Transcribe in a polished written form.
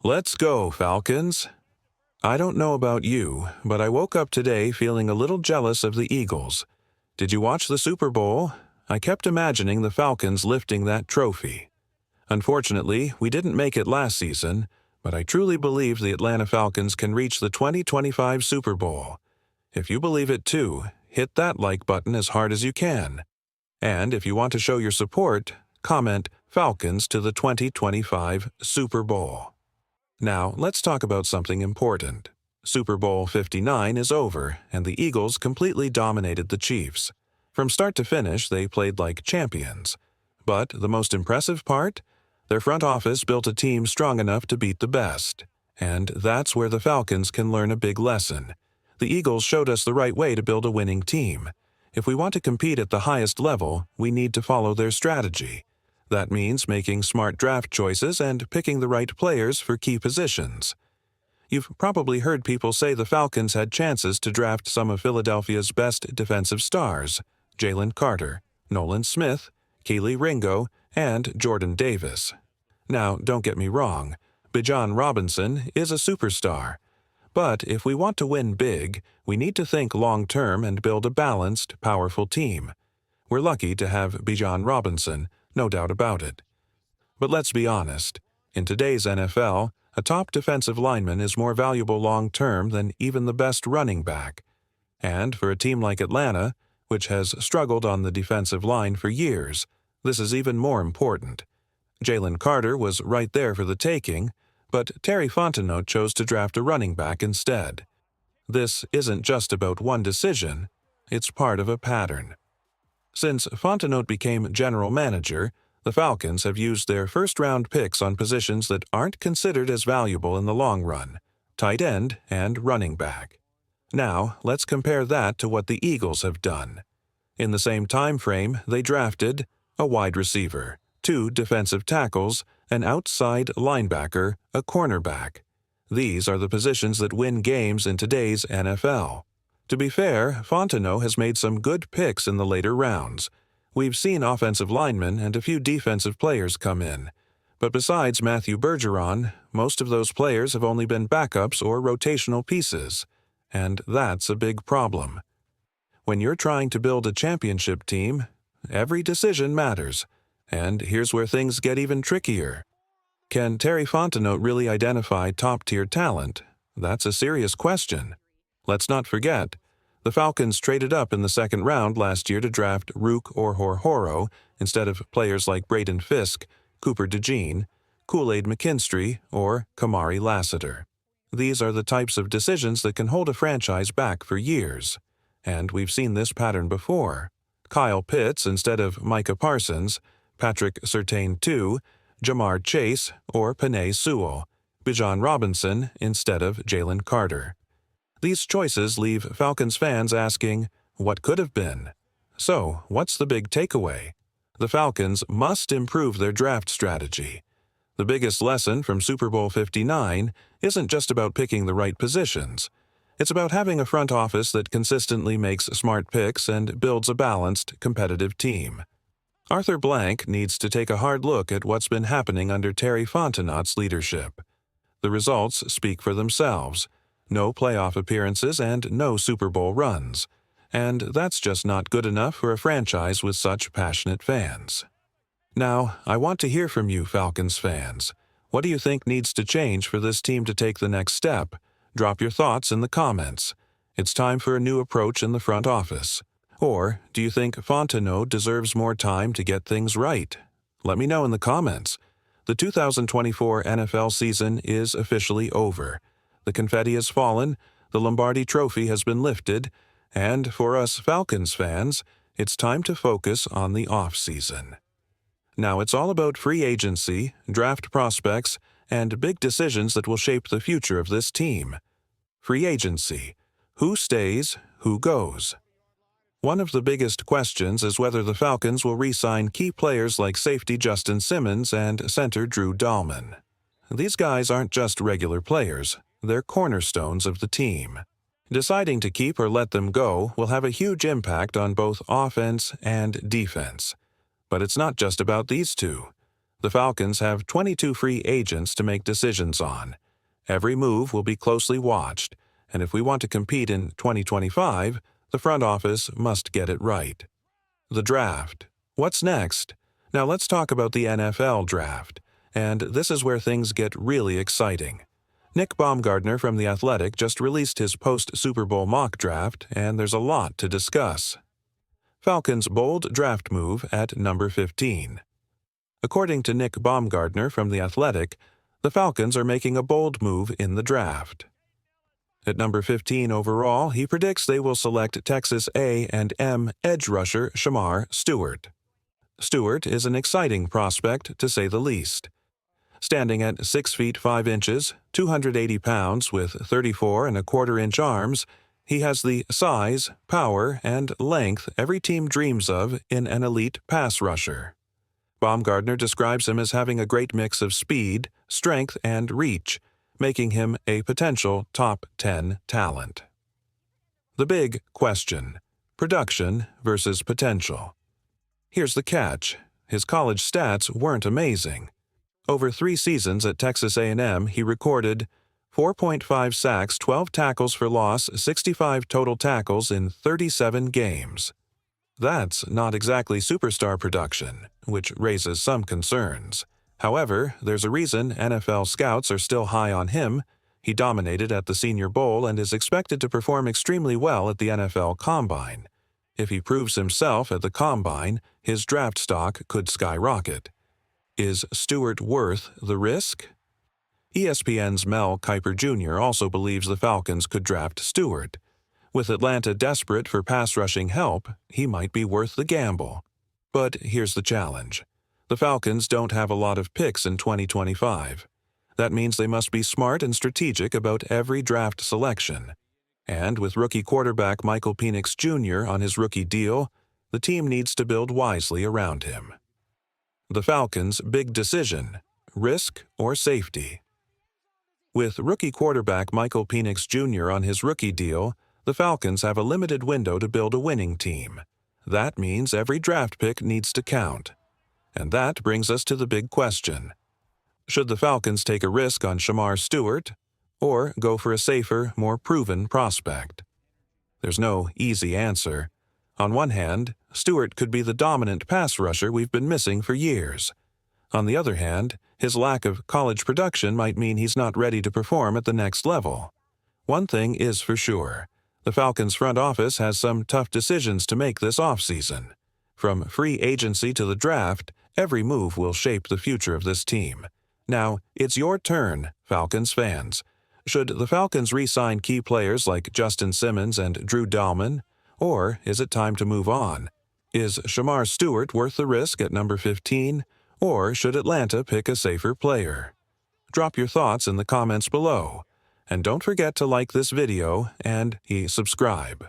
Let's go, Falcons! I don't know about you, but I woke up today feeling a little jealous of the Eagles. Did you watch the Super Bowl? I kept imagining the Falcons lifting that trophy. Unfortunately, we didn't make it last season, but I truly believe the Atlanta Falcons can reach the 2025 Super Bowl. If you believe it too, hit that like button as hard as you can. And if you want to show your support, comment Falcons to the 2025 Super Bowl. Now, let's talk about something important. Super Bowl 59 is over, and the Eagles completely dominated the Chiefs. From start to finish, they played like champions. But the most impressive part? Their front office built a team strong enough to beat the best. And that's where the Falcons can learn a big lesson. The Eagles showed us the right way to build a winning team. If we want to compete at the highest level, we need to follow their strategy. That means making smart draft choices and picking the right players for key positions. You've probably heard people say the Falcons had chances to draft some of Philadelphia's best defensive stars: Jalen Carter, Nolan Smith, Kelee Ringo, and Jordan Davis. Now, don't get me wrong, Bijan Robinson is a superstar. But if we want to win big, we need to think long-term and build a balanced, powerful team. We're lucky to have Bijan Robinson, no doubt about it. But let's be honest. In today's NFL, a top defensive lineman is more valuable long-term than even the best running back. And for a team like Atlanta, which has struggled on the defensive line for years, this is even more important. Jalen Carter was right there for the taking, but Terry Fontenot chose to draft a running back instead. This isn't just about one decision, it's part of a pattern. Since Fontenot became general manager, the Falcons have used their first-round picks on positions that aren't considered as valuable in the long run: tight end and running back. Now, let's compare that to what the Eagles have done. In the same time frame, they drafted a wide receiver, 2 defensive tackles, an outside linebacker, a cornerback. These are the positions that win games in today's NFL. To be fair, Fontenot has made some good picks in the later rounds. We've seen offensive linemen and a few defensive players come in. But besides Matthew Bergeron, most of those players have only been backups or rotational pieces. And that's a big problem. When you're trying to build a championship team, every decision matters. And here's where things get even trickier. Can Terry Fontenot really identify top-tier talent? That's a serious question. Let's not forget, the Falcons traded up in the second round last year to draft Rook or Horhoro instead of players like Braden Fisk, Cooper DeJean, Kool-Aid McKinstry, or Kamari Lassiter. These are the types of decisions that can hold a franchise back for years. And we've seen this pattern before. Kyle Pitts instead of Micah Parsons, Patrick Surtain II, Jamar Chase, or Penei Sewell, Bijan Robinson instead of Jalen Carter. These choices leave Falcons fans asking, what could have been? So, what's the big takeaway? The Falcons must improve their draft strategy. The biggest lesson from Super Bowl 59 isn't just about picking the right positions. It's about having a front office that consistently makes smart picks and builds a balanced, competitive team. Arthur Blank needs to take a hard look at what's been happening under Terry Fontenot's leadership. The results speak for themselves. No playoff appearances and no Super Bowl runs. And that's just not good enough for a franchise with such passionate fans. Now, I want to hear from you, Falcons fans. What do you think needs to change for this team to take the next step? Drop your thoughts in the comments. It's time for a new approach in the front office. Or do you think Fontenot deserves more time to get things right? Let me know in the comments. The 2024 NFL season is officially over. The confetti has fallen, the Lombardi Trophy has been lifted, and for us Falcons fans, it's time to focus on the offseason. Now it's all about free agency, draft prospects, and big decisions that will shape the future of this team. Free agency. Who stays, who goes? One of the biggest questions is whether the Falcons will re-sign key players like safety Justin Simmons and center Drew Dahlman. These guys aren't just regular players. They're cornerstones of the team. Deciding to keep or let them go will have a huge impact on both offense and defense. But it's not just about these two. The Falcons have 22 free agents to make decisions on. Every move will be closely watched, and if we want to compete in 2025, the front office must get it right. The draft. What's next? Now let's talk about the NFL draft, and this is where things get really exciting. Nick Baumgardner from The Athletic just released his post-Super Bowl mock draft, and there's a lot to discuss. Falcons' bold draft move at number 15. According to Nick Baumgardner from The Athletic, the Falcons are making a bold move in the draft. At number 15 overall, he predicts they will select Texas A&M edge rusher Shemar Stewart. Stewart is an exciting prospect, to say the least. Standing at 6 feet 5 inches, 280 pounds with 34¼ inch arms, he has the size, power, and length every team dreams of in an elite pass rusher. Baumgardner describes him as having a great mix of speed, strength, and reach, making him a potential top 10 talent. The big question: production versus potential. Here's the catch: his college stats weren't amazing. Over 3 seasons at Texas A&M, he recorded 4.5 sacks, 12 tackles for loss, 65 total tackles in 37 games. That's not exactly superstar production, which raises some concerns. However, there's a reason NFL scouts are still high on him. He dominated at the Senior Bowl and is expected to perform extremely well at the NFL Combine. If he proves himself at the Combine, his draft stock could skyrocket. Is Stewart worth the risk? ESPN's Mel Kiper Jr. also believes the Falcons could draft Stewart. With Atlanta desperate for pass-rushing help, he might be worth the gamble. But here's the challenge. The Falcons don't have a lot of picks in 2025. That means they must be smart and strategic about every draft selection. And with rookie quarterback Michael Penix Jr. on his rookie deal, the team needs to build wisely around him. The Falcons' big decision: risk or safety. With rookie quarterback Michael Penix Jr. on his rookie deal, the Falcons have a limited window to build a winning team. That means every draft pick needs to count. And that brings us to the big question. Should the Falcons take a risk on Shemar Stewart, or go for a safer, more proven prospect? There's no easy answer. On one hand, Stewart could be the dominant pass rusher we've been missing for years. On the other hand, his lack of college production might mean he's not ready to perform at the next level. One thing is for sure. The Falcons' front office has some tough decisions to make this offseason. From free agency to the draft, every move will shape the future of this team. Now, it's your turn, Falcons fans. Should the Falcons re-sign key players like Justin Simmons and Drew Dahlman? Or is it time to move on? Is Shemar Stewart worth the risk at number 15? Or should Atlanta pick a safer player? Drop your thoughts in the comments below. And don't forget to like this video and subscribe.